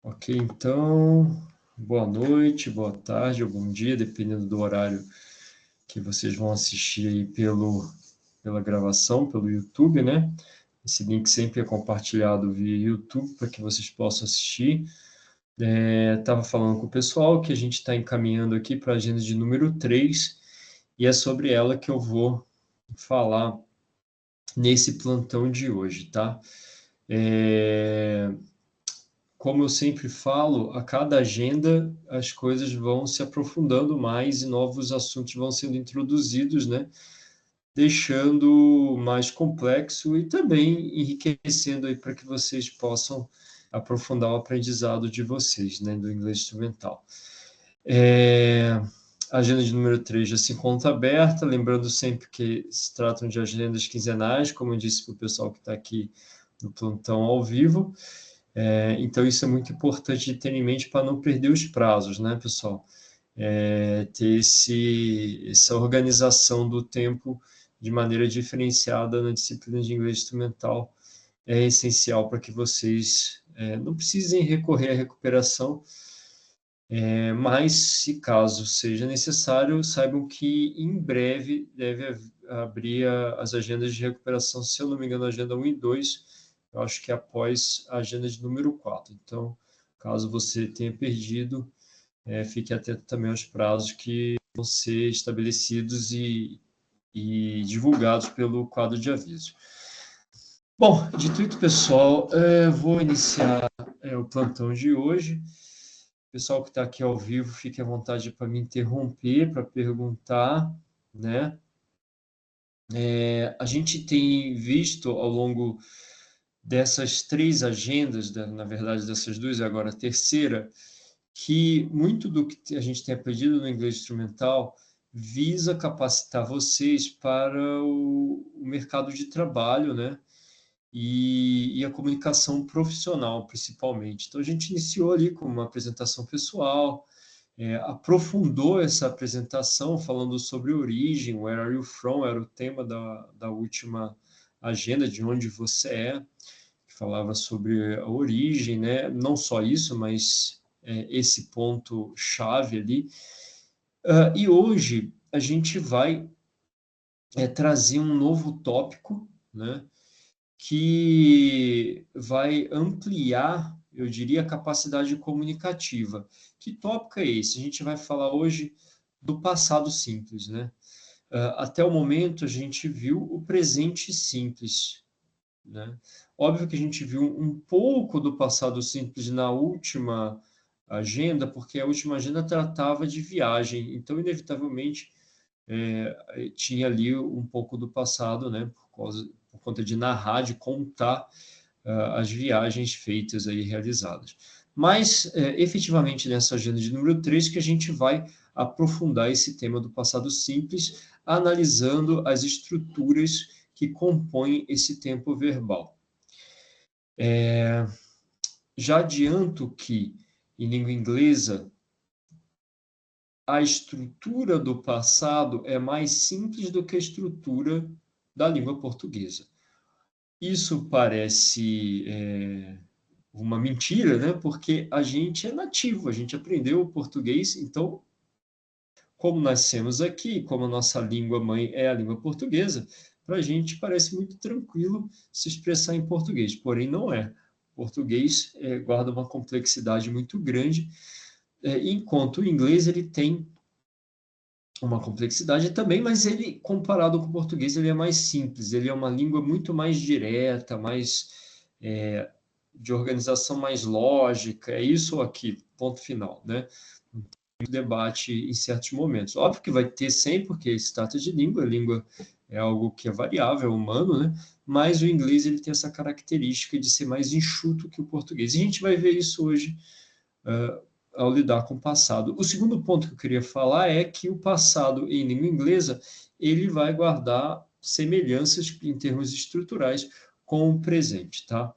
Ok, então, boa noite, boa tarde ou bom dia, dependendo do horário que vocês vão assistir aí pela gravação, pelo YouTube, né? Esse link sempre é compartilhado via YouTube para que vocês possam assistir. Estava falando com o pessoal que a gente está encaminhando aqui para a agenda de número 3, e é sobre ela que eu vou falar nesse plantão de hoje, tá? Como eu sempre falo, a cada agenda as coisas vão se aprofundando mais e novos assuntos vão sendo introduzidos, né? Deixando mais complexo e também enriquecendo aí para que vocês possam aprofundar o aprendizado de vocês, né, do inglês instrumental. A agenda de número 3 já se encontra aberta, lembrando sempre que se tratam de agendas quinzenais, como eu disse para o pessoal que está aqui no plantão ao vivo. Então, isso é muito importante de ter em mente para não perder os prazos, né, pessoal? Ter essa organização do tempo de maneira diferenciada na disciplina de inglês instrumental é essencial para que vocês não precisem recorrer à recuperação, mas, se caso seja necessário, saibam que em breve deve abrir as agendas de recuperação, se eu não me engano, a agenda 1 e 2, eu acho que após a agenda de número 4. Então, caso você tenha perdido, fique atento também aos prazos que vão ser estabelecidos e divulgados pelo quadro de aviso. Bom, dito isso, pessoal, vou iniciar o plantão de hoje. Pessoal que está aqui ao vivo, fique à vontade para me interromper, para perguntar, né? A gente tem visto ao longo dessas 3 agendas, na verdade dessas 2, agora a terceira, que muito do que a gente tem aprendido no inglês instrumental visa capacitar vocês para o mercado de trabalho, né? E a comunicação profissional, principalmente. Então, a gente iniciou ali com uma apresentação pessoal, aprofundou essa apresentação falando sobre origem, where are you from, era o tema da última agenda, de onde você é, que falava sobre a origem, né? Não só isso, mas esse ponto-chave ali. E hoje a gente vai trazer um novo tópico, né? Que vai ampliar, eu diria, a capacidade comunicativa. Que tópico é esse? A gente vai falar hoje do passado simples, né? Até o momento, a gente viu o presente simples, né? Óbvio que a gente viu um pouco do passado simples na última agenda, porque a última agenda tratava de viagem, então, inevitavelmente, tinha ali um pouco do passado, né? Por conta de narrar, de contar as viagens feitas aí, realizadas. Mas, efetivamente, nessa agenda de número 3, que a gente vai aprofundar esse tema do passado simples, analisando as estruturas que compõem esse tempo verbal. Já adianto que, em língua inglesa, a estrutura do passado é mais simples do que a estrutura da língua portuguesa. Isso parece uma mentira, né? Porque a gente é nativo, a gente aprendeu o português, então, como nascemos aqui, como a nossa língua mãe é a língua portuguesa, para a gente parece muito tranquilo se expressar em português, porém não é. O português guarda uma complexidade muito grande, enquanto o inglês ele tem uma complexidade também, mas ele, comparado com o português, ele é mais simples, ele é uma língua muito mais direta, mais de organização mais lógica, é isso ou aquilo, ponto final, né? Debate em certos momentos. Óbvio que vai ter sempre, porque se trata de língua, a língua é algo que é variável, é humano, né? Mas o inglês ele tem essa característica de ser mais enxuto que o português. E a gente vai ver isso hoje ao lidar com o passado. O segundo ponto que eu queria falar é que o passado em língua inglesa ele vai guardar semelhanças em termos estruturais com o presente, tá?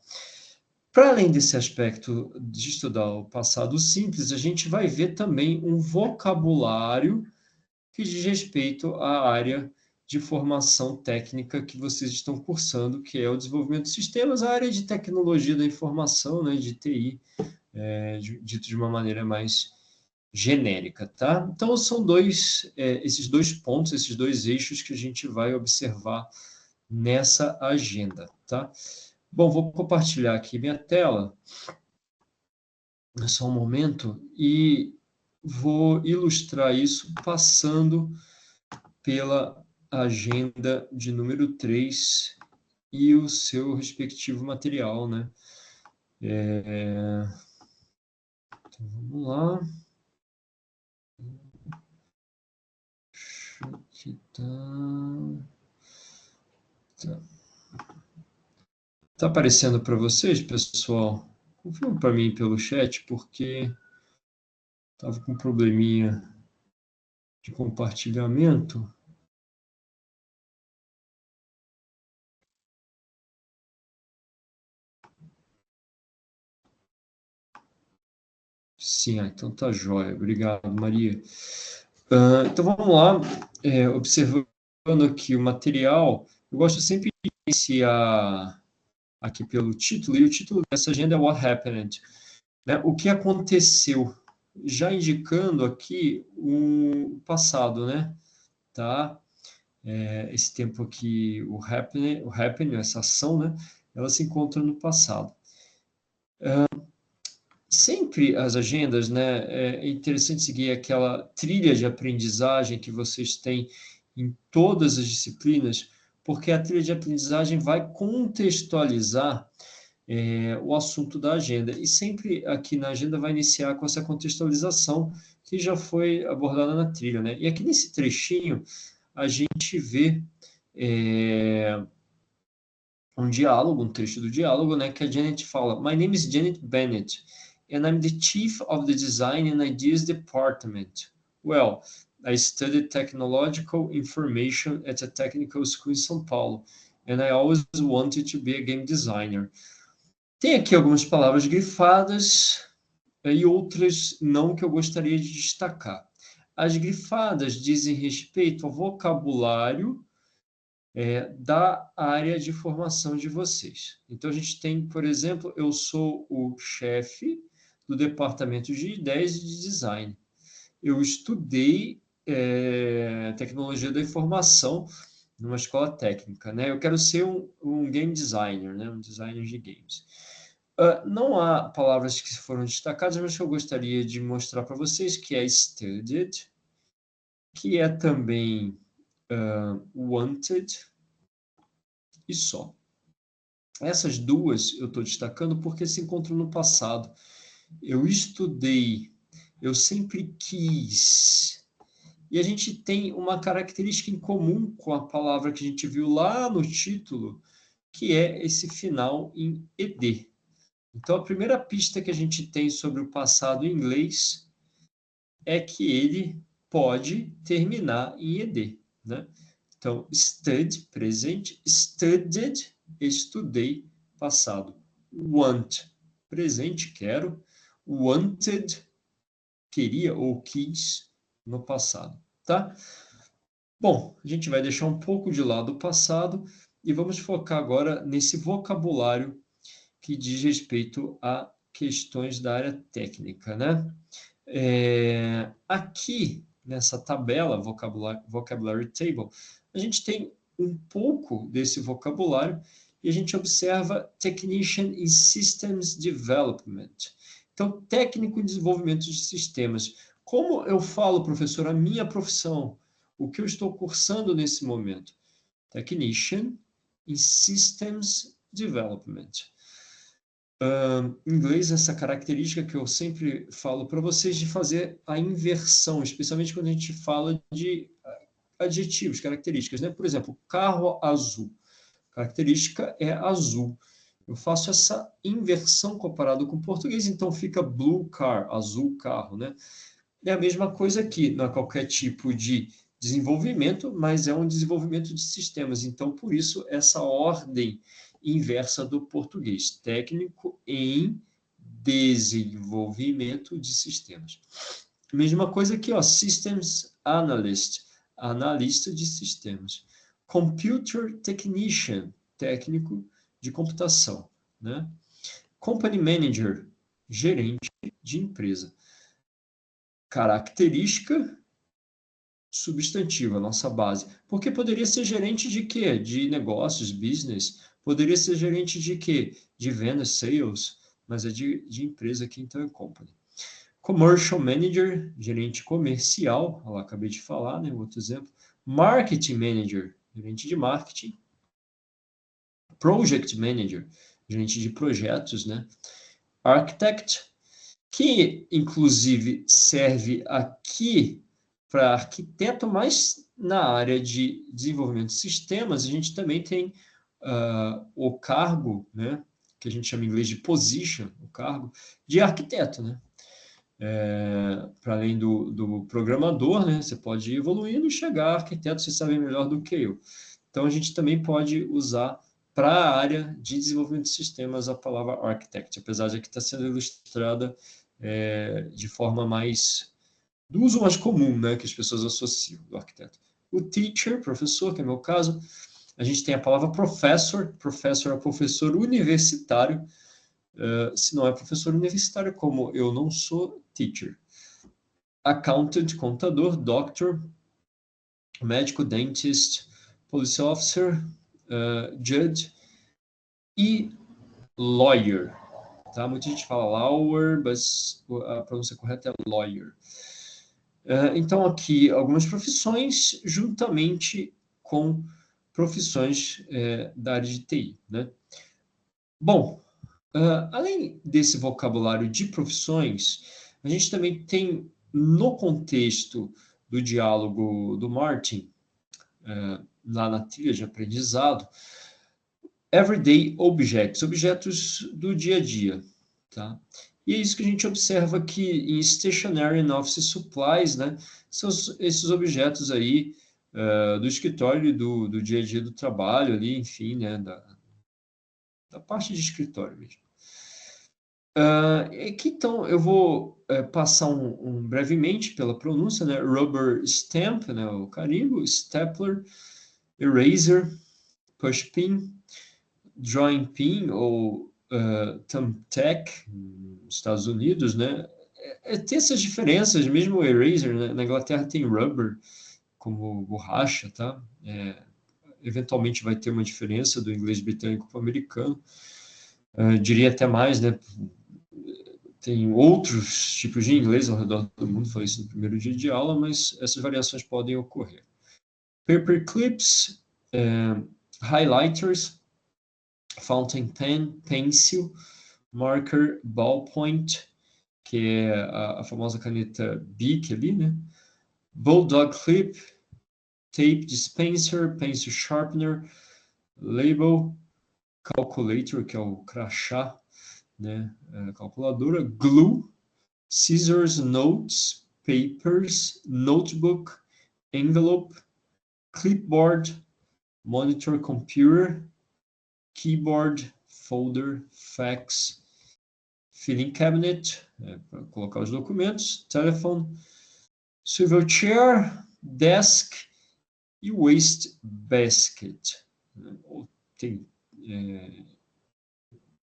Para além desse aspecto de estudar o passado simples, a gente vai ver também um vocabulário que diz respeito à área de formação técnica que vocês estão cursando, que é o desenvolvimento de sistemas, a área de tecnologia da informação, né, de TI, dito de uma maneira mais genérica, tá? Então, são esses dois pontos, esses dois eixos que a gente vai observar nessa agenda, tá? Bom, vou compartilhar aqui minha tela, só um momento, e vou ilustrar isso passando pela agenda de número 3 e o seu respectivo material, né? Então, vamos lá. Aqui tá. Tá aparecendo para vocês, pessoal? Confirma para mim pelo chat, porque estava com um probleminha de compartilhamento. Sim, então tá jóia. Obrigado, Maria. Então vamos lá, observando aqui o material, eu gosto sempre de iniciar aqui pelo título, e o título dessa agenda é What Happened, né? O que aconteceu, já indicando aqui o passado, né? Tá? Esse tempo aqui, o happening, essa ação, né? Ela se encontra no passado. Sempre as agendas, né? É interessante seguir aquela trilha de aprendizagem que vocês têm em todas as disciplinas, porque a trilha de aprendizagem vai contextualizar o assunto da agenda. E sempre aqui na agenda vai iniciar com essa contextualização que já foi abordada na trilha, né? E aqui nesse trechinho a gente vê um diálogo, um trecho do diálogo, né, que a Janet fala: My name is Janet Bennett, and I'm the chief of the Design and Ideas Department. Well, I studied technological information at a technical school in São Paulo, and I always wanted to be a game designer. Tem aqui algumas palavras grifadas e outras não que eu gostaria de destacar. As grifadas dizem respeito ao vocabulário da área de formação de vocês. Então, a gente tem, por exemplo, eu sou o chefe do departamento de ideias e de design. Eu estudei tecnologia da informação numa escola técnica, né? Eu quero ser um game designer, né? Um designer de games. Não há palavras que foram destacadas, mas que eu gostaria de mostrar para vocês, que é studied, que é também wanted, e só. Essas duas eu estou destacando porque se encontram no passado. Eu estudei, eu sempre quis. E a gente tem uma característica em comum com a palavra que a gente viu lá no título, que é esse final em ed. Então, a primeira pista que a gente tem sobre o passado em inglês é que ele pode terminar em ed, né? Então, stud, presente, studied, estudei, passado. Want, presente, quero. Wanted, queria ou quis, no passado, tá? Bom, a gente vai deixar um pouco de lado o passado e vamos focar agora nesse vocabulário que diz respeito a questões da área técnica, né? Aqui, nessa tabela, Vocabulary Table, a gente tem um pouco desse vocabulário e a gente observa Technician in Systems Development. Então, técnico em desenvolvimento de sistemas. Como eu falo, professor, a minha profissão, o que eu estou cursando nesse momento? Technician in Systems Development. Em inglês, essa característica que eu sempre falo para vocês de fazer a inversão, especialmente quando a gente fala de adjetivos, características, né? Por exemplo, carro azul. Característica é azul. Eu faço essa inversão comparado com o português, então fica blue car, azul carro, né? É a mesma coisa aqui, não é qualquer tipo de desenvolvimento, mas é um desenvolvimento de sistemas. Então, por isso, essa ordem inversa do português, técnico em desenvolvimento de sistemas. Mesma coisa aqui, ó, Systems Analyst, analista de sistemas. Computer Technician, técnico de computação, né? Company Manager, gerente de empresa. Característica substantiva, nossa base. Porque poderia ser gerente de quê? De negócios, business. Poderia ser gerente de quê? De vendas, sales. Mas é de empresa aqui, então é company. Commercial Manager, gerente comercial. Olha lá, acabei de falar, né? Outro exemplo. Marketing Manager, gerente de marketing. Project Manager, gerente de projetos, né? Architect, que inclusive serve aqui para arquiteto, mas na área de desenvolvimento de sistemas, a gente também tem o cargo, né, que a gente chama em inglês de position, o cargo de arquiteto, né? Para além do programador, né, você pode ir evoluindo e chegar a arquiteto, você sabe melhor do que eu. Então, a gente também pode usar para a área de desenvolvimento de sistemas a palavra architect, apesar de aqui estar sendo ilustrada de forma mais do uso mais comum, né, que as pessoas associam do arquiteto. O teacher, professor, que é o meu caso, a gente tem a palavra professor, professor é professor universitário, se não é professor universitário, como eu não sou teacher. Accountant, contador, doctor, médico, dentist, police officer, judge e lawyer. Tá? Muita gente fala lawyer, mas a pronúncia correta é lawyer. Então, aqui, algumas profissões juntamente com profissões da área de TI. Né? Bom, além desse vocabulário de profissões, a gente também tem, no contexto do diálogo do Martin, lá na trilha de aprendizado, everyday objects, objetos do dia a dia. Tá? E é isso que a gente observa aqui em Stationary and Office Supplies, né? São esses objetos aí do escritório, do dia a dia do trabalho ali, enfim, né? Da parte de escritório mesmo. Aqui, então, eu vou passar brevemente pela pronúncia, né? Rubber stamp, né? O carimbo, stapler, eraser, pushpin, drawing pin ou thumbtack, nos Estados Unidos, né? Tem essas diferenças, mesmo o eraser, né? Na Inglaterra tem rubber como borracha, tá? Eventualmente vai ter uma diferença do inglês britânico para o americano. Diria até mais, né? Tem outros tipos de inglês ao redor do mundo, falei isso no primeiro dia de aula, mas essas variações podem ocorrer. Paper clips, highlighters, fountain pen, pencil, marker, ballpoint, que é a famosa caneta Bic ali, né? Bulldog clip, tape dispenser, pencil sharpener, label, calculator, que é o crachá, né? Calculadora, glue, scissors, notes, papers, notebook, envelope, clipboard, monitor computer, keyboard, folder, fax, filing cabinet, para colocar os documentos, telefone, swivel chair, desk e waste basket. Tem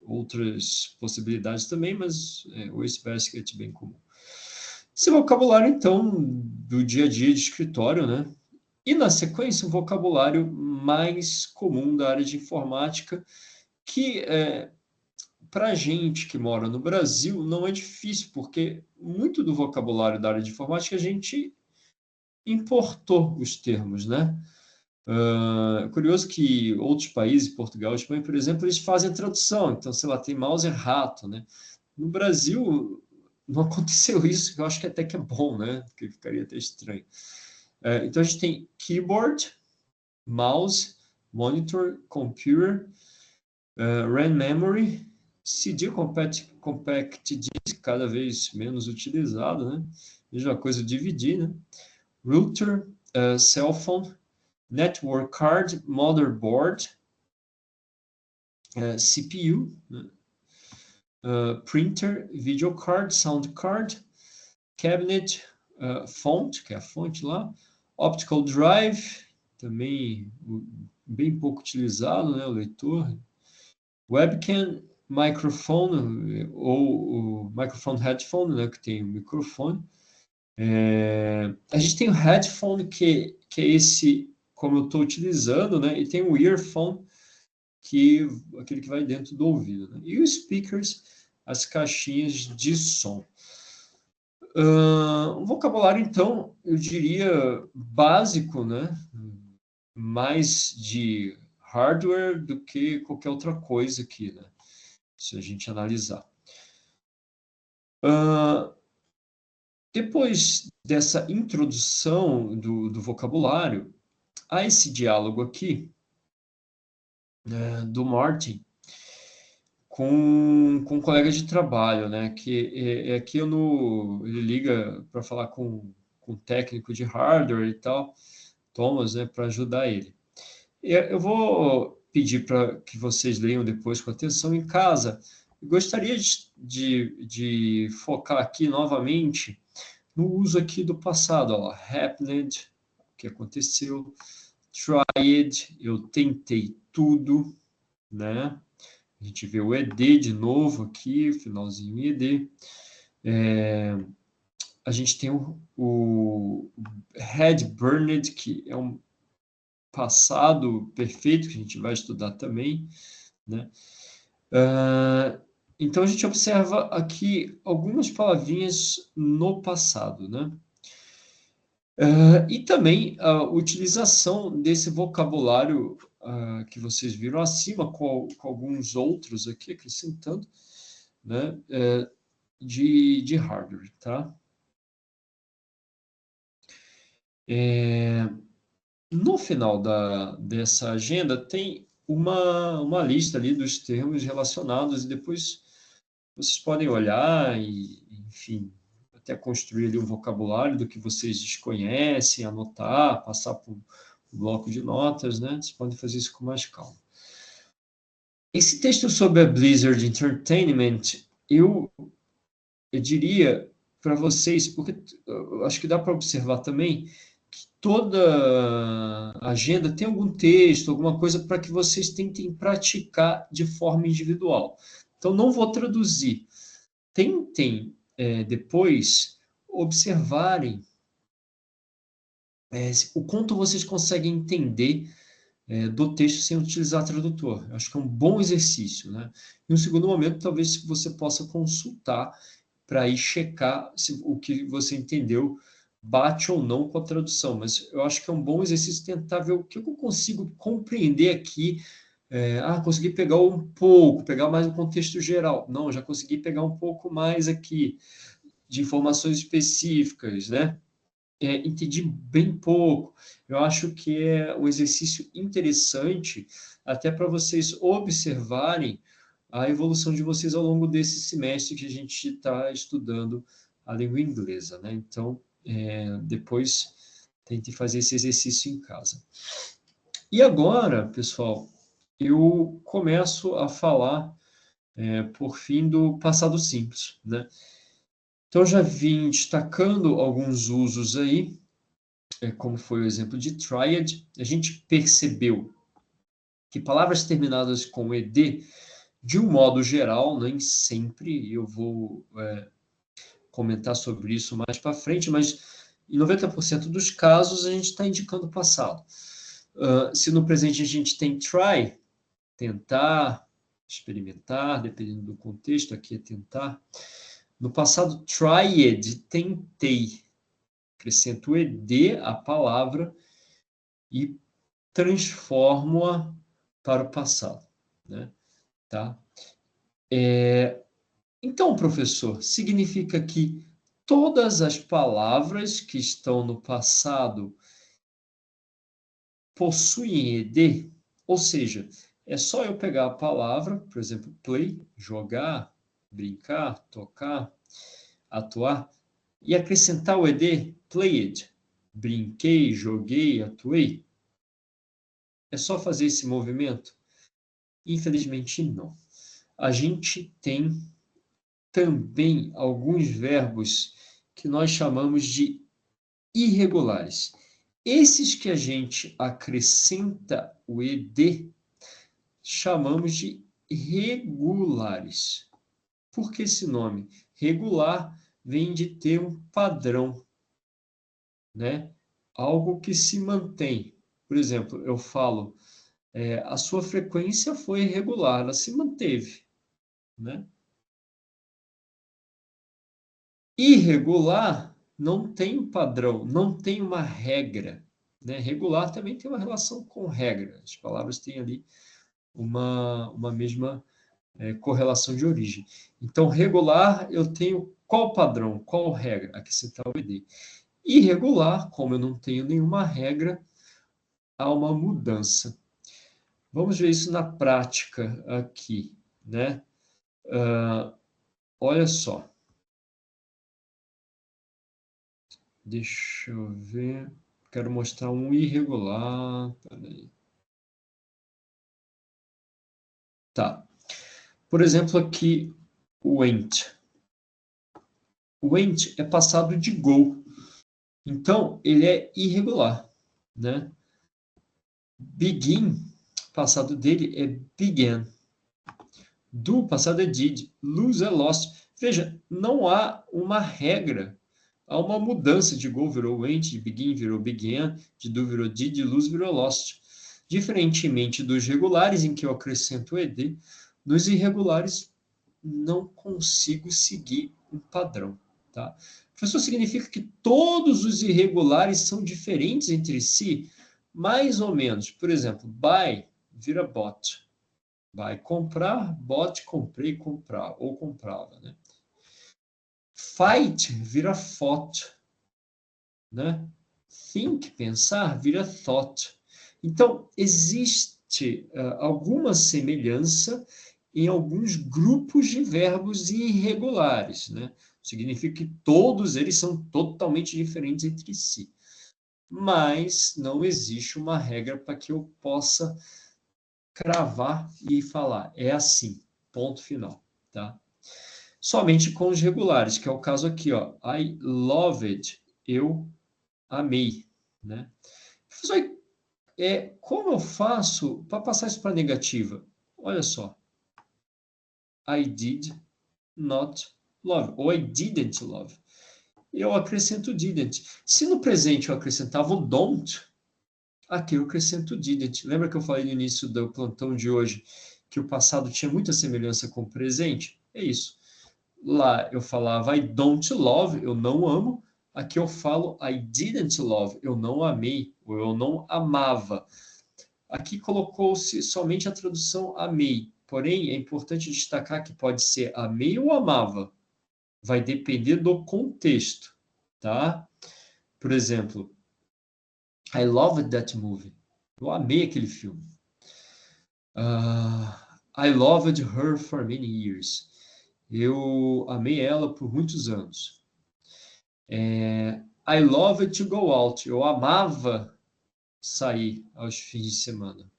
outras possibilidades também, mas waste basket é bem comum. Esse vocabulário, então, do dia a dia de escritório, né? E, na sequência, o vocabulário mais comum da área de informática, que para a gente que mora no Brasil não é difícil, porque muito do vocabulário da área de informática a gente importou os termos, né? É curioso que outros países, Portugal, Espanha, por exemplo, eles fazem a tradução. Então, sei lá, tem mouse e rato, né? No Brasil não aconteceu isso, que eu acho que até que é bom, né? Porque ficaria até estranho. Então, a gente tem keyboard, mouse, monitor, computer, RAM memory, CD compact disk, cada vez menos utilizado, né? Mesma coisa dividir, né? Router, cell phone, network card, motherboard, CPU, né? Printer, video card, sound card, cabinet, font, que é a fonte lá, optical drive, também bem pouco utilizado, né, o leitor. Webcam, microphone, ou o microphone headphone, né, que tem o microfone. A gente tem o headphone, que é esse, como eu estou utilizando, né, e tem o earphone, aquele que vai dentro do ouvido, né? E os speakers, as caixinhas de som. Um vocabulário, então, eu diria básico, né? Mais de hardware do que qualquer outra coisa aqui, né? Se a gente analisar. Depois dessa introdução do vocabulário, há esse diálogo aqui, né, do Martin com um colega de trabalho, né? Que é aqui ele liga para falar com um técnico de hardware e tal, Thomas, né? Para ajudar ele. Eu vou pedir para que vocês leiam depois com atenção em casa. Eu gostaria de focar aqui novamente no uso aqui do passado, ó, happened, o que aconteceu, tried, eu tentei tudo, né? A gente vê o ED de novo aqui, finalzinho ED. A gente tem o had burned, que é um passado perfeito, que a gente vai estudar também, né? Então, a gente observa aqui algumas palavrinhas no passado, né? E também a utilização desse vocabulário que vocês viram acima, com alguns outros aqui, acrescentando, né? De hardware, tá? No final dessa agenda tem uma lista ali dos termos relacionados e depois vocês podem olhar e, enfim, até construir ali um vocabulário do que vocês desconhecem, anotar, passar por um bloco de notas, né? Vocês podem fazer isso com mais calma. Esse texto sobre a Blizzard Entertainment, eu diria para vocês, porque eu acho que dá para observar também que toda agenda tem algum texto, alguma coisa para que vocês tentem praticar de forma individual. Então, não vou traduzir. Tentem, depois, observarem o quanto vocês conseguem entender do texto sem utilizar tradutor. Eu acho que é um bom exercício, né? Em um segundo momento, talvez você possa consultar para ir checar se o que você entendeu bate ou não com a tradução. Mas eu acho que é um bom exercício tentar ver o que eu consigo compreender aqui. Consegui pegar um pouco, pegar mais o contexto geral. Não, já consegui pegar um pouco mais aqui de informações específicas, né? Entendi bem pouco. Eu acho que é um exercício interessante até para vocês observarem a evolução de vocês ao longo desse semestre que a gente está estudando a língua inglesa, né? Então, depois tente fazer esse exercício em casa. E agora, pessoal, eu começo a falar, por fim, do passado simples, né? Então, já vim destacando alguns usos aí, como foi o exemplo de triad. A gente percebeu que palavras terminadas com ed, de um modo geral, nem sempre, eu vou comentar sobre isso mais para frente, mas em 90% dos casos a gente está indicando o passado. Se no presente a gente tem try, tentar, experimentar, dependendo do contexto, aqui é tentar. No passado, tried, tentei. Acrescento o ed à palavra e transformo-a para o passado, né? Tá? Então, professor, significa que todas as palavras que estão no passado possuem ed? Ou seja, é só eu pegar a palavra, por exemplo, play, jogar, brincar, tocar, atuar, e acrescentar o ed, played, brinquei, joguei, atuei? É só fazer esse movimento? Infelizmente, não. A gente tem também alguns verbos que nós chamamos de irregulares. Esses que a gente acrescenta o ed, chamamos de regulares. Por que esse nome? Regular vem de ter um padrão, né? Algo que se mantém. Por exemplo, eu falo, a sua frequência foi irregular, ela se manteve, né? Irregular não tem um padrão, não tem uma regra, né? Regular também tem uma relação com regra. As palavras têm ali uma mesma correlação de origem. Então, regular, eu tenho qual padrão, qual regra? Aqui você está o ED. Irregular, como eu não tenho nenhuma regra, há uma mudança. Vamos ver isso na prática aqui, né? Olha só. Deixa eu ver. Quero mostrar um irregular. Peraí. Tá. Por exemplo, aqui, o went. O went é passado de go. Então, ele é irregular, né? Begin, passado dele é began. Do, passado é did. Lose é lost. Veja, não há uma regra. Há uma mudança de go virou went, de begin virou began, de do virou did, de lose virou lost. Diferentemente dos regulares, em que eu acrescento ed, nos irregulares não consigo seguir um padrão. Tá? Professor, significa que todos os irregulares são diferentes entre si? Mais ou menos. Por exemplo, buy vira bought. Buy, comprar, bought, comprei, comprar, ou comprava. Né? Fight vira fought. Né? Think, pensar, vira thought. Então, existe alguma semelhança em alguns grupos de verbos irregulares, né? Significa que todos eles são totalmente diferentes entre si. Mas não existe uma regra para que eu possa cravar e falar, é assim, ponto final, tá? Somente com os regulares, que é o caso aqui, ó. I loved, eu amei, né? Professor, como eu faço para passar isso para negativa? Olha só. I did not love, ou I didn't love. Eu acrescento didn't. Se no presente eu acrescentava o don't, aqui eu acrescento didn't. Lembra que eu falei no início do plantão de hoje que o passado tinha muita semelhança com o presente? É isso. Lá eu falava I don't love, eu não amo. Aqui eu falo I didn't love, eu não amei, ou eu não amava. Aqui colocou-se somente a tradução amei. Porém, é importante destacar que pode ser amei ou amava. Vai depender do contexto, tá? Por exemplo, I loved that movie. Eu amei aquele filme. I loved her for many years. Eu amei ela por muitos anos. I loved to go out. Eu amava sair aos fins de semana.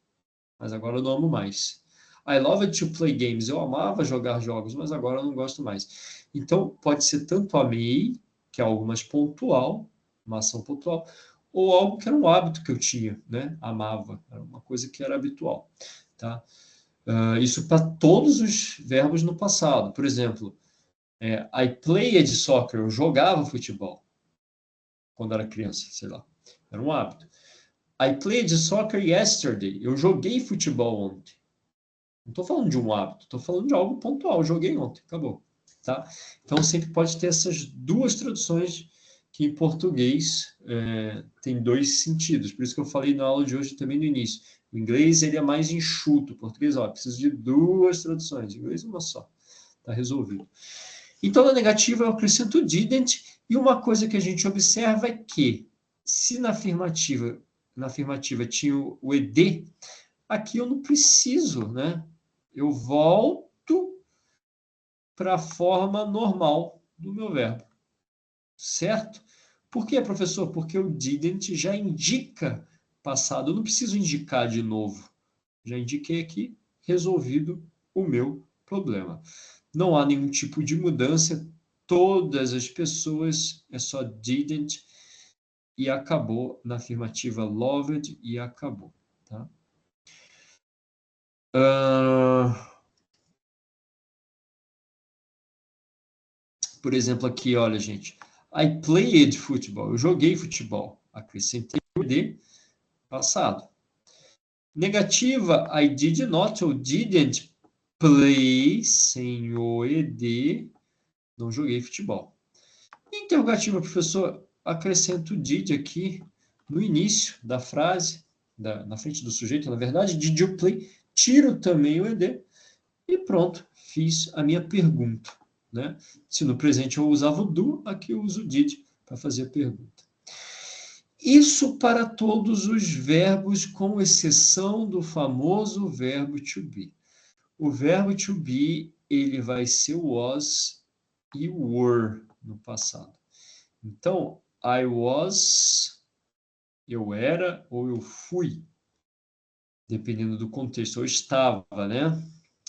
Mas agora eu não amo mais. I loved to play games. Eu amava jogar jogos, mas agora eu não gosto mais. Então, pode ser tanto amei, que é algo mais pontual, uma ação pontual, ou algo que era um hábito que eu tinha, né? Amava, era uma coisa que era habitual, tá? Isso para todos os verbos no passado. Por exemplo, I played soccer, eu jogava futebol quando era criança, sei lá. Era um hábito. I played soccer yesterday, eu joguei futebol ontem. Não estou falando de um hábito, estou falando de algo pontual. Joguei ontem, acabou. Tá? Então, sempre pode ter essas duas traduções que em português tem dois sentidos. Por isso que eu falei na aula de hoje também no início. O inglês ele é mais enxuto. O português, ó, precisa de duas traduções. O inglês, uma só. Está resolvido. Então, na negativa, eu acrescento didn't. E uma coisa que a gente observa é que, se na afirmativa tinha o ed, aqui eu não preciso, né? Eu volto para a forma normal do meu verbo. Certo? Por quê, professor? Porque o didn't já indica passado. Eu não preciso indicar de novo. Já indiquei aqui, resolvido o meu problema. Não há nenhum tipo de mudança. Todas as pessoas, é só didn't e acabou. Na afirmativa, loved e acabou. Tá? Por exemplo, aqui, olha, gente. I played football. Eu joguei futebol. Acrescentei o ED passado. Negativa, I did not ou didn't play, sem o ED, não joguei futebol. Interrogativa, professor, acrescento did aqui no início da frase, na frente do sujeito, na verdade, did you play? Tiro também o ED e pronto, fiz a minha pergunta. Né? Se no presente eu usava o do, aqui eu uso o did para fazer a pergunta. Isso para todos os verbos, com exceção do famoso verbo to be. O verbo to be, ele vai ser was e were no passado. Então, I was, eu era ou eu fui, dependendo do contexto. Eu estava, né?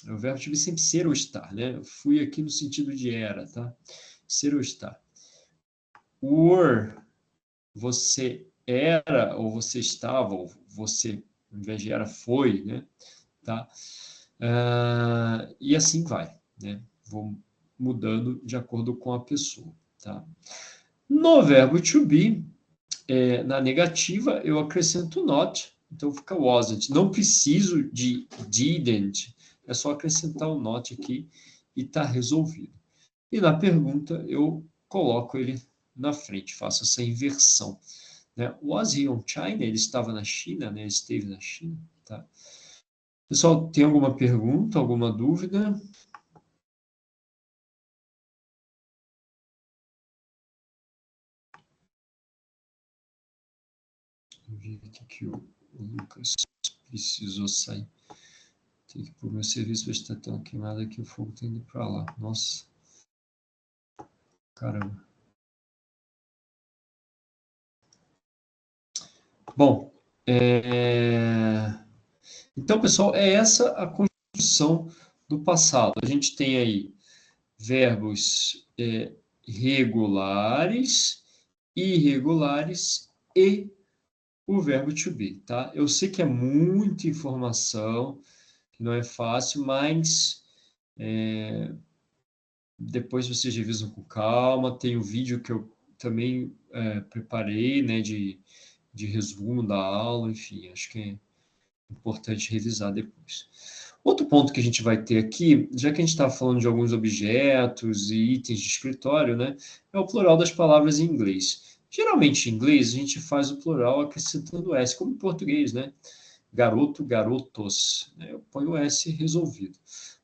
O verbo to be sempre ser ou estar, né? Eu fui aqui no sentido de era, tá? Ser ou estar. Were, você era ou você estava, ou você, ao invés de era, foi, né? Tá? E assim vai, né? Vou mudando de acordo com a pessoa, tá? No verbo to be, na negativa, eu acrescento not, então fica wasn't. Não preciso de didn't, é só acrescentar o not aqui e está resolvido. E na pergunta, eu coloco ele na frente, faço essa inversão. Né? Was he on China? Ele estava na China, né? Ele esteve na China. Tá? Pessoal, tem alguma pergunta, alguma dúvida? Eu vi aqui que o Lucas precisou sair. Tem que pôr meu serviço vai estar tão queimado que o fogo tem ido para lá. Nossa. Caramba. Bom, então, pessoal, é essa a construção do passado. A gente tem aí verbos regulares, irregulares e o verbo to be, tá? Eu sei que é muita informação, que não é fácil, mas depois vocês revisam com calma. Tem o vídeo que eu também preparei, né, de resumo da aula, enfim, acho que é importante revisar depois. Outro ponto que a gente vai ter aqui, já que a gente está falando de alguns objetos e itens de escritório, né, é o plural das palavras em inglês. Geralmente, em inglês, a gente faz o plural acrescentando S, como em português, né? Garoto, garotos. Né? Eu ponho o S resolvido.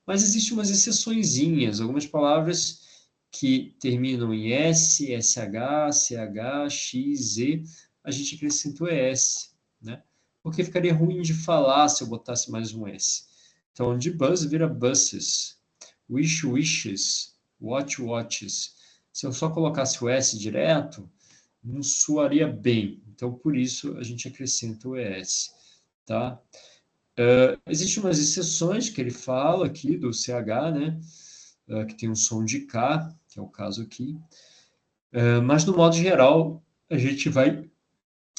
Mas existem umas exceçõezinhas, algumas palavras que terminam em S, SH, CH, X, Z, a gente acrescenta o ES, né? Porque ficaria ruim de falar se eu botasse mais um S. Então, de bus vira buses, wish, wishes, watch, watches. Se eu só colocasse o S direto, não soaria bem. Então, por isso, a gente acrescenta o ES, tá? Existem umas exceções que ele fala aqui do CH, né? Que tem um som de K, que é o caso aqui. Mas, no modo geral, a gente vai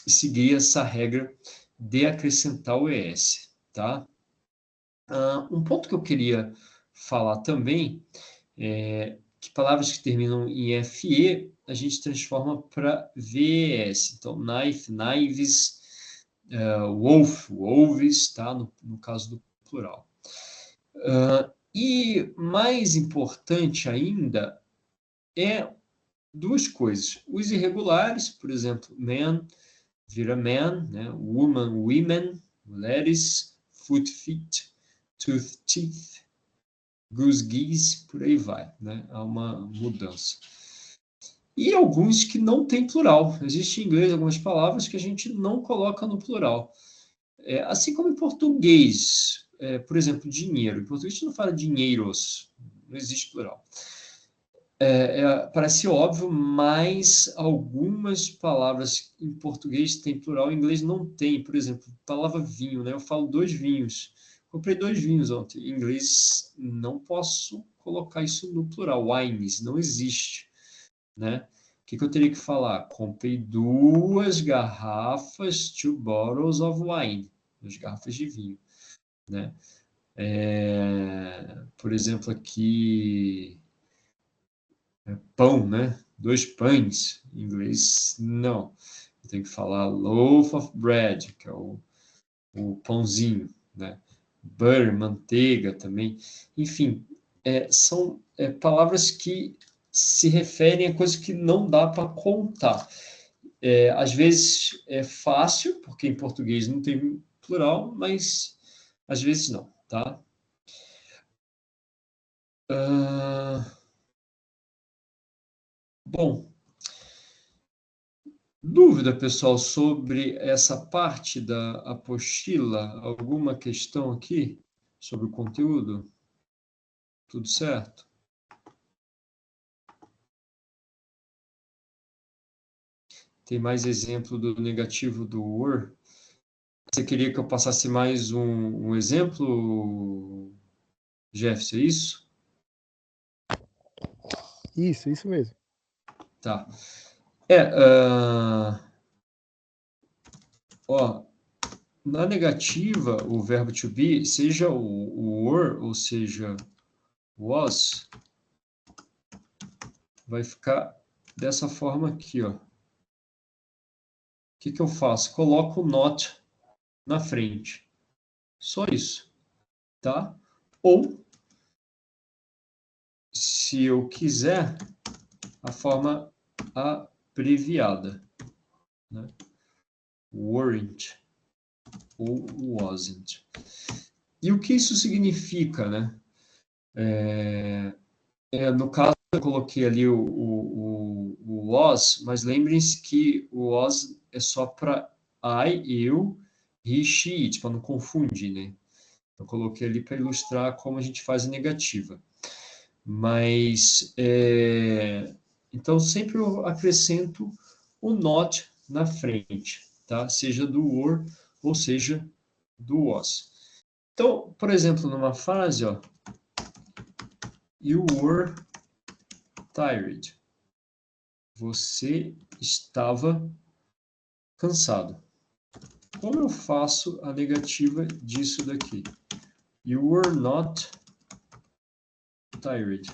seguir essa regra de acrescentar o ES, tá? Um ponto que eu queria falar também é que palavras que terminam em FE a gente transforma para VES. Então, knife, knives, wolf, wolves, tá? No caso do plural. E mais importante ainda é duas coisas. Os irregulares, por exemplo, man vira man, né? Woman, women, mulheres, foot, feet, tooth, teeth, goose, geese, por aí vai, né? Há uma mudança. E alguns que não têm plural. Existe em inglês algumas palavras que a gente não coloca no plural. Assim como em português, por exemplo, dinheiro. Em português a gente não fala dinheiros, não existe plural. Parece óbvio, mas algumas palavras em português têm plural, em inglês não tem. Por exemplo, a palavra vinho, né? Eu falo 2 vinhos. Comprei 2 vinhos ontem. Em inglês não posso colocar isso no plural. Wines não existe, né? que eu teria que falar? Comprei 2 garrafas, 2 bottles of wine, 2 garrafas de vinho, né? Por exemplo, aqui, pão, né? 2 pães, em inglês, não. Eu tenho que falar loaf of bread, que é o pãozinho, né? Butter, manteiga também. Enfim, são palavras que se referem a coisas que não dá para contar. Às vezes é fácil, porque em português não tem plural, mas às vezes não, tá? Bom, dúvida, pessoal, sobre essa parte da apostila? Alguma questão aqui sobre o conteúdo? Tudo certo? Tem mais exemplo do negativo do were? Você queria que eu passasse mais um exemplo, Jefferson, é isso? Isso mesmo. Tá. Ó, na negativa, o verbo to be, seja o were ou seja was, vai ficar dessa forma aqui, ó. O que eu faço? Coloco o not na frente. Só isso, tá? Ou, se eu quiser, a forma abreviada, né? Weren't ou wasn't. E o que isso significa, né? No caso, eu coloquei ali o was, mas lembrem-se que o was é só para I, eu, he, she, it, para não confundir, né? Eu coloquei ali para ilustrar como a gente faz a negativa. Mas, então, sempre eu acrescento o not na frente, tá? Seja do were ou seja do was. Então, por exemplo, numa frase, ó, you were tired. Você estava cansado. Como eu faço a negativa disso daqui? You were not tired.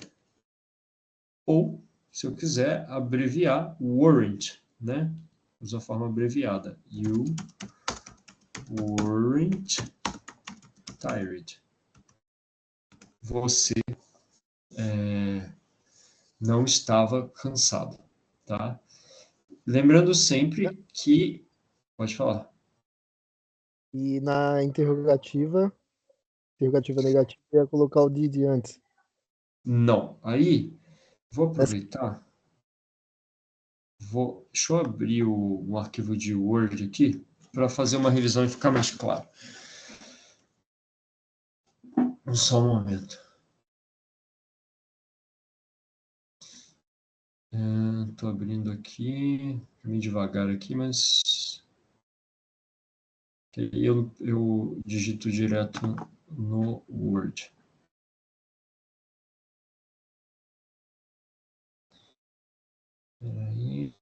Ou, se eu quiser, abreviar, weren't, né? Usa a forma abreviada. You weren't tired. Você não estava cansado, tá? Lembrando sempre que... Pode falar. E na interrogativa negativa, eu ia colocar o did antes. Não. Aí, vou Essa, aproveitar. Deixa eu abrir um arquivo de Word aqui para fazer uma revisão e ficar mais claro. Só um momento. Estou abrindo aqui, meio devagar aqui, mas eu digito direto no Word. Aí.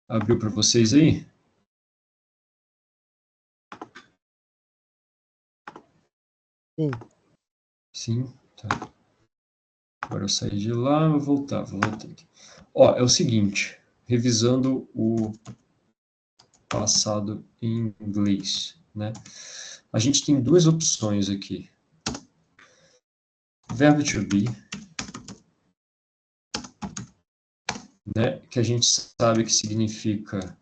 Abriu para vocês aí? sim. Sim, tá. Agora eu saí de lá, vou voltar aqui. Ó, é o seguinte, revisando o passado em inglês, né? A gente tem 2 opções aqui. Verbo to be, né? Que a gente sabe que significa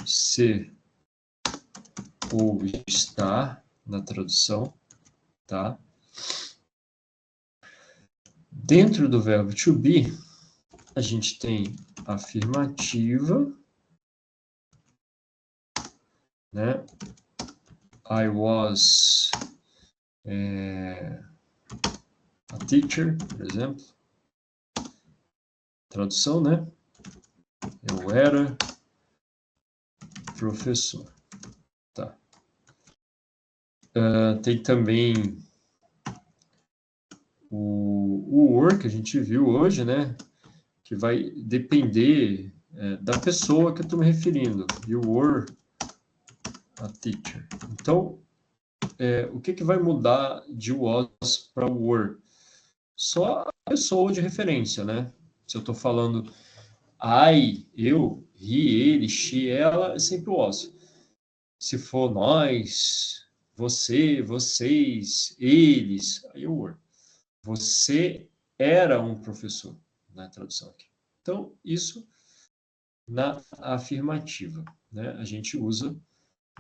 ser ou estar na tradução, tá? Dentro do verbo to be, a gente tem afirmativa, né? I was a teacher, por exemplo. Tradução, né? Eu era professor. Tá. Tem também o were que a gente viu hoje, né? Que vai depender da pessoa que eu estou me referindo. You were a teacher. Então, o que vai mudar de was para were? Só a pessoa de referência, né? Se eu estou falando I, eu, he, ele, she, ela, é sempre o was. Se for nós, você, vocês, eles, aí o were. Você era um professor, na tradução aqui. Então, isso na afirmativa, né? A gente usa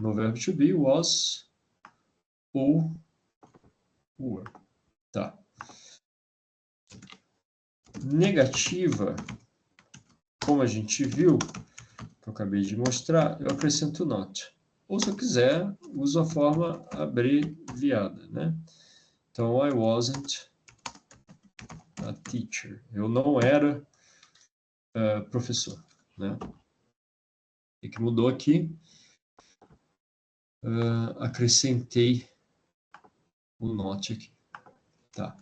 no verbo to be, was ou were. Tá. Negativa, como a gente viu, que eu acabei de mostrar, eu acrescento not. Ou, se eu quiser, uso a forma abreviada, né? Então, I wasn't a teacher. Eu não era professor, né? O que mudou aqui? Acrescentei o not aqui. Tá.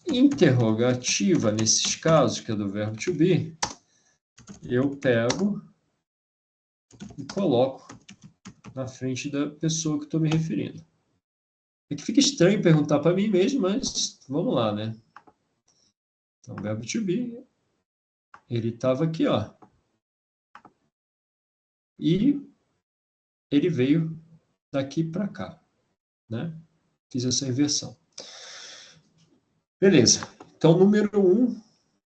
Interrogativa, nesses casos, que é do verbo to be, eu pego e coloco na frente da pessoa que estou me referindo. É que fica estranho perguntar para mim mesmo, mas vamos lá, né? Então, o verbo to be, ele estava aqui, ó. E ele veio daqui para cá, né? Fiz essa inversão. Beleza. Então, número 1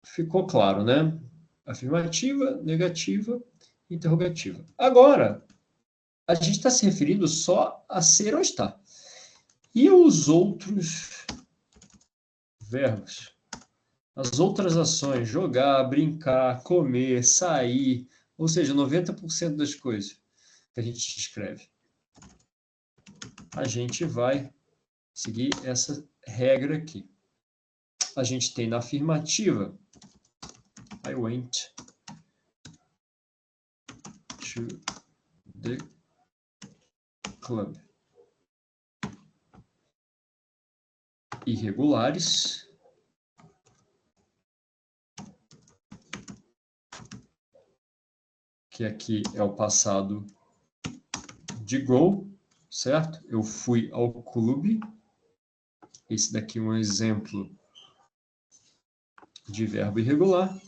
ficou claro, né? Afirmativa, negativa, interrogativa. Agora, a gente está se referindo só a ser ou estar. E os outros verbos? As outras ações, jogar, brincar, comer, sair, ou seja, 90% das coisas que a gente escreve. A gente vai seguir essa regra aqui. A gente tem na afirmativa, I went to the club. Irregulares. Que aqui é o passado de go, certo? Eu fui ao clube. Esse daqui é um exemplo de verbo irregular.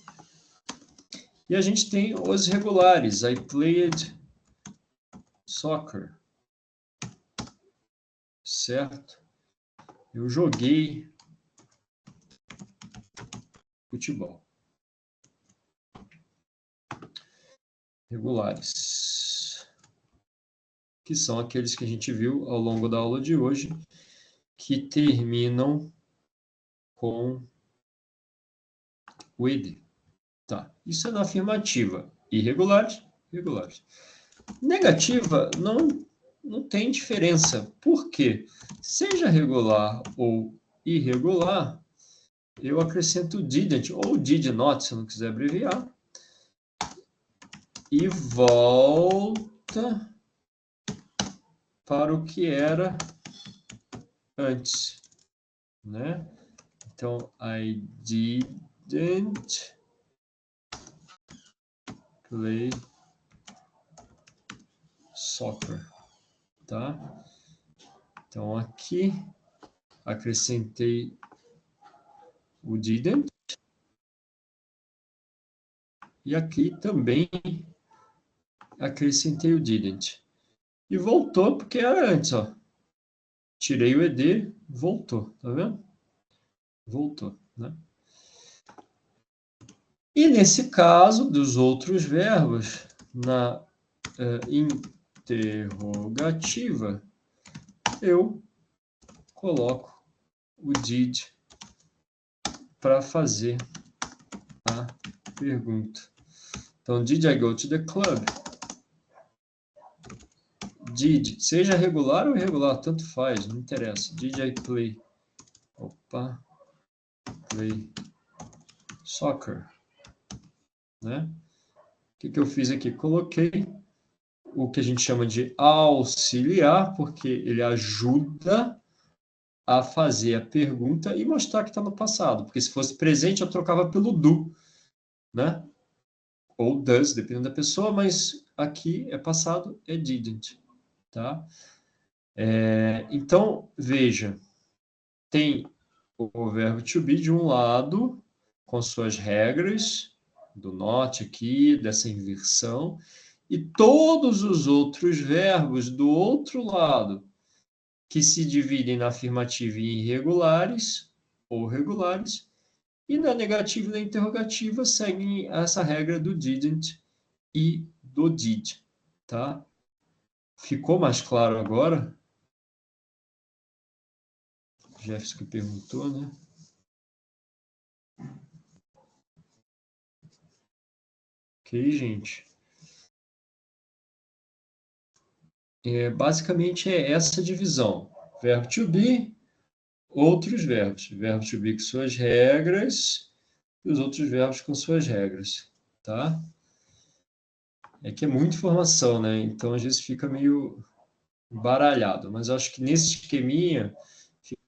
E a gente tem os regulares. I played soccer. Certo? Eu joguei futebol. Regulares. Que são aqueles que a gente viu ao longo da aula de hoje, que terminam com with. Tá. Isso é na afirmativa. Irregulares, regulares. Negativa não tem diferença. Por quê? Seja regular ou irregular, eu acrescento didn't ou did not, se eu não quiser abreviar, e volta para o que era antes, né? Então, I didn't play soccer, tá? Então, aqui acrescentei o didn't e aqui também acrescentei o didn't. E voltou porque era antes, ó. Tirei o ed, voltou, tá vendo? Voltou, né? E nesse caso dos outros verbos, na interrogativa, eu coloco o did para fazer a pergunta. Então, did I go to the club? Did, seja regular ou irregular, tanto faz, não interessa. Did I play? Opa, play soccer, né? O que eu fiz aqui? Coloquei o que a gente chama de auxiliar, porque ele ajuda a fazer a pergunta e mostrar que está no passado, porque se fosse presente eu trocava pelo do, né? Ou does, dependendo da pessoa, mas aqui é passado, é didn't, tá? Então, veja, tem o verbo to be de um lado, com suas regras, do not aqui, dessa inversão, e todos os outros verbos do outro lado, que se dividem na afirmativa e irregulares, ou regulares, e na negativa e na interrogativa seguem essa regra do didn't e do did, tá? Ficou mais claro agora? Jefferson que perguntou, né? Ok, gente. Basicamente é essa divisão. Verbo to be, outros verbos. Verbo to be com suas regras e os outros verbos com suas regras, tá? É que é muita informação, né? Então, às vezes fica meio baralhado. Mas eu acho que nesse esqueminha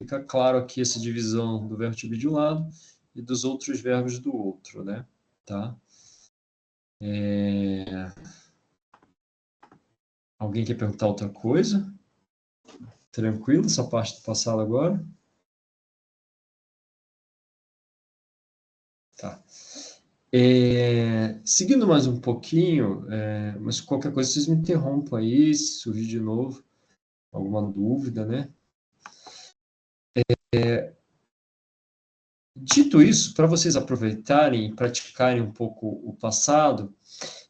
fica claro aqui essa divisão do verbo to be de um lado e dos outros verbos do outro, né? Tá? Alguém quer perguntar outra coisa? Tranquilo essa parte do passado agora? Tá. Seguindo mais um pouquinho, mas qualquer coisa vocês me interrompam aí, se surgir de novo alguma dúvida, né? Dito isso, para vocês aproveitarem e praticarem um pouco o passado,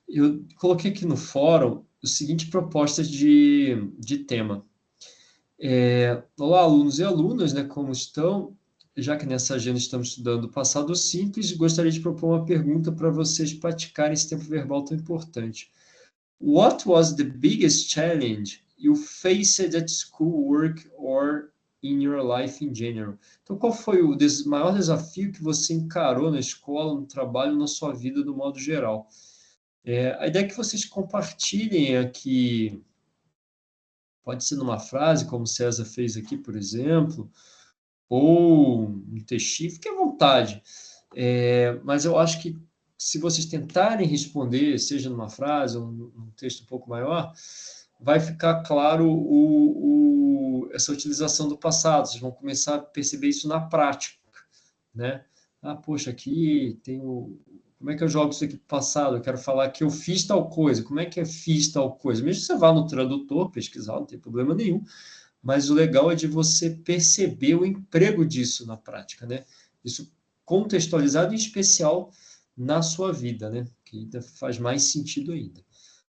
eu coloquei aqui no fórum o seguinte proposta de tema. Olá, alunos e alunas, né, como estão? Já que nessa agenda estamos estudando o passado simples, gostaria de propor uma pergunta para vocês praticarem esse tempo verbal tão importante. What was the biggest challenge you faced at school, work, or in your life in general? Então, qual foi o maior desafio que você encarou na escola, no trabalho, na sua vida, do modo geral? A ideia é que vocês compartilhem aqui, pode ser numa frase, como César fez aqui, por exemplo, ou um textinho, fique à vontade. Mas eu acho que se vocês tentarem responder, seja numa frase ou num texto um pouco maior, vai ficar claro essa utilização do passado. Vocês vão começar a perceber isso na prática, né? Poxa, aqui tem o... Como é que eu jogo isso aqui para o passado? Eu quero falar que eu fiz tal coisa. Como é que eu fiz tal coisa? Mesmo que você vá no tradutor pesquisar, não tem problema nenhum. Mas o legal é de você perceber o emprego disso na prática, né? Isso contextualizado em especial na sua vida, né? Que ainda faz mais sentido ainda.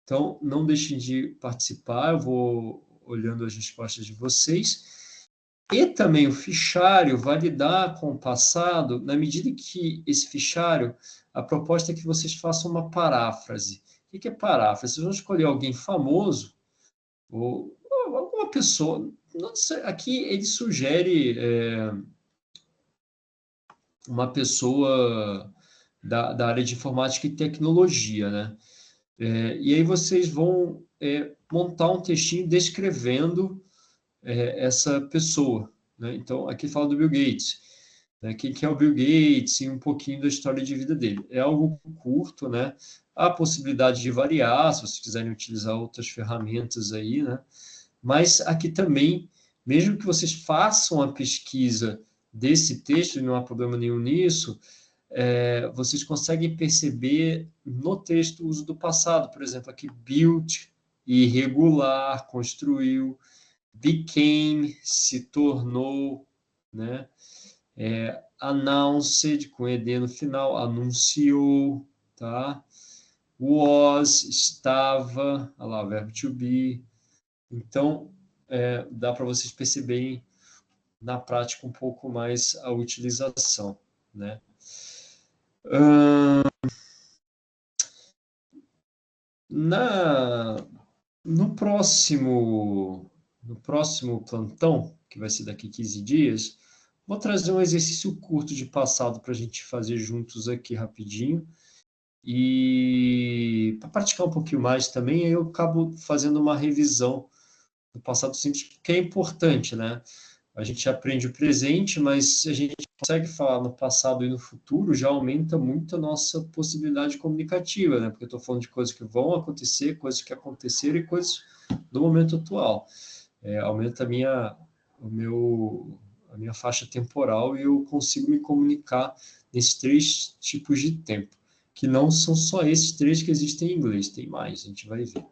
Então, não deixem de participar, eu vou olhando as respostas de vocês. E também o fichário validar com o passado, na medida que esse fichário, a proposta é que vocês façam uma paráfrase. O que é paráfrase? Vocês vão escolher alguém famoso, ou alguma pessoa. Não sei, aqui ele sugere uma pessoa da área de informática e tecnologia, né? E aí vocês vão montar um textinho descrevendo essa pessoa, né? Então, aqui fala do Bill Gates, né? Quem que é o Bill Gates e um pouquinho da história de vida dele. É algo curto, né? Há possibilidade de variar, se vocês quiserem utilizar outras ferramentas aí, né? Mas aqui também, mesmo que vocês façam a pesquisa desse texto, e não há problema nenhum nisso, vocês conseguem perceber no texto o uso do passado. Por exemplo, aqui, built, irregular, construiu, became, se tornou, né? Announced, com ed no final, anunciou, tá? Was, estava, olha lá, verbo to be. Então, dá para vocês perceberem na prática um pouco mais a utilização, né? No próximo plantão, que vai ser daqui 15 dias, vou trazer um exercício curto de passado para a gente fazer juntos aqui rapidinho. E para praticar um pouquinho mais também, eu acabo fazendo uma revisão do passado simples, que é importante, né? a gente aprende o presente, mas se a gente consegue falar no passado e no futuro, já aumenta muito a nossa possibilidade comunicativa, né? Porque eu estou falando de coisas que vão acontecer, coisas que aconteceram e coisas do momento atual. Aumenta a minha faixa temporal e eu consigo me comunicar nesses três tipos de tempo, que não são só esses três que existem em inglês, tem mais, a gente vai ver.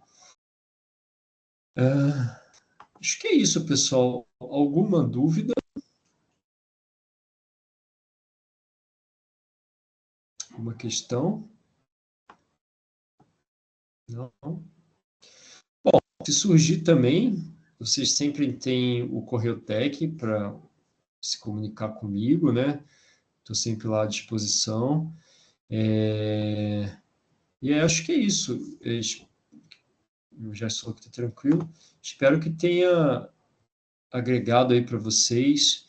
Acho que é isso, pessoal. Alguma dúvida? Alguma questão? Não? Bom, se surgir também, vocês sempre têm o Correotec para se comunicar comigo, né? Estou sempre lá à disposição. E acho que é isso. Eu já estou aqui tranquilo. Espero que tenha agregado aí para vocês,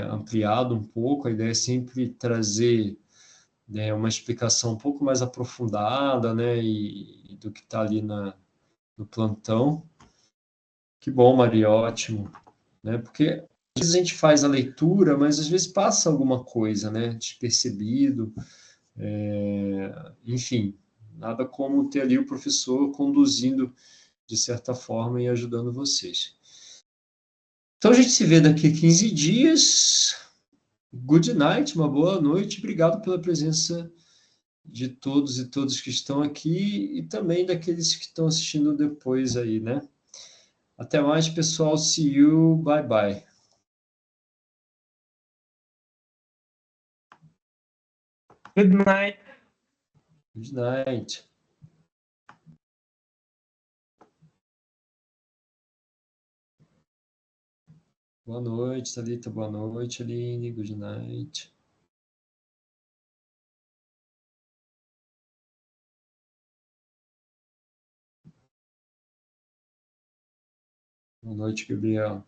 ampliado um pouco. A ideia é sempre trazer, né, uma explicação um pouco mais aprofundada, né, e do que está ali no plantão. Que bom, Maria, ótimo, né? Porque às vezes a gente faz a leitura, mas às vezes passa alguma coisa, né, despercebido. Enfim, nada como ter ali o professor conduzindo de certa forma e ajudando vocês. Então a gente se vê daqui a 15 dias. Good night, uma boa noite. Obrigado pela presença de todos e todas que estão aqui e também daqueles que estão assistindo depois aí, né? Até mais, pessoal. See you. Bye bye. Good night. Good night. Boa noite, Thalita. Boa noite, Aline. Good night. Boa noite, Gabriel.